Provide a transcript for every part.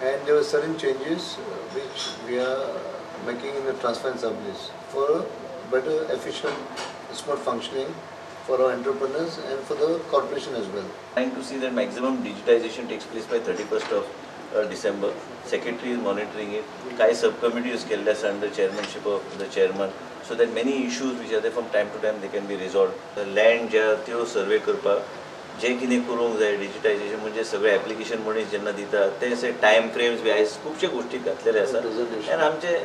and there were certain changes which we are making in the transfer and sublease for a better, efficient, smart functioning for our entrepreneurs and for the corporation as well. Trying to see that maximum digitization takes place by 31st of December. Secretary is monitoring it. Kai subcommittee is scaled as under chairmanship of the chairman, so that many issues which are there from time to time they can be resolved. The land ज्या survey करपा जे कितें करूंक जाय digitisation म्हणजे सगळे application मनीस जेन्ना दितात ते अशे टायम फ्रेम्स बी आयज खुबशे गोष्टी घातलेले आसा आनी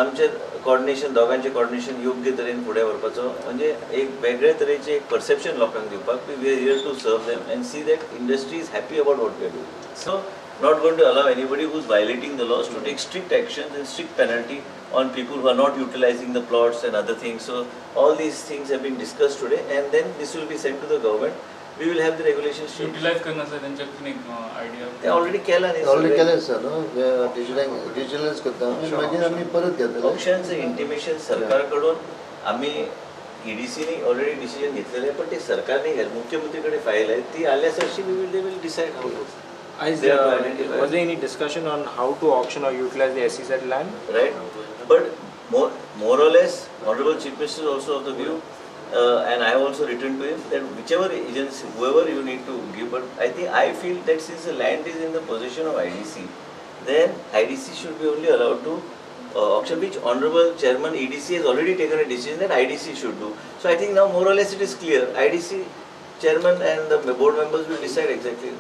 आमचे कोऑर्डिनेशन दोगांचे कोऑर्डिनेशन योग्य तरेन फुडें व्हरपाचो म्हणजे एक वेगळे तरेचे एक परसेप्शन लोकांक दिवपाक we are here to serve them and see that industry is happy about what we are doing. So not going to allow anybody who is violating the laws to take strict actions and strict penalty on people who are not utilizing the plots and other things. So all these things have been discussed today, and then this will be sent to the government. We will have the regulations changed. Utilize करना sir त्यांच्या idea. They already केला नाही. Already केला sir, digitalize करता. मागीर आम्ही परत घेतले. Auctions intimation सरकारकडून आम्ही EDC ने already decision घेतलेले पण ते सरकारने मुख्यमंत्रीकडे फाईल आहे ती आल्यासारशी they will decide how to. Was there any discussion on how to auction or utilize the SEZ land? Right, but more or less, Honorable Chief Minister is also of the view, and I have also written to him that whichever agency, whoever you need to give, but I feel that since the land is in the possession of IDC, then IDC should be only allowed to auction, which Honorable Chairman EDC has already taken a decision that IDC should do. So I think now more or less it is clear. IDC Chairman and the board members will decide exactly.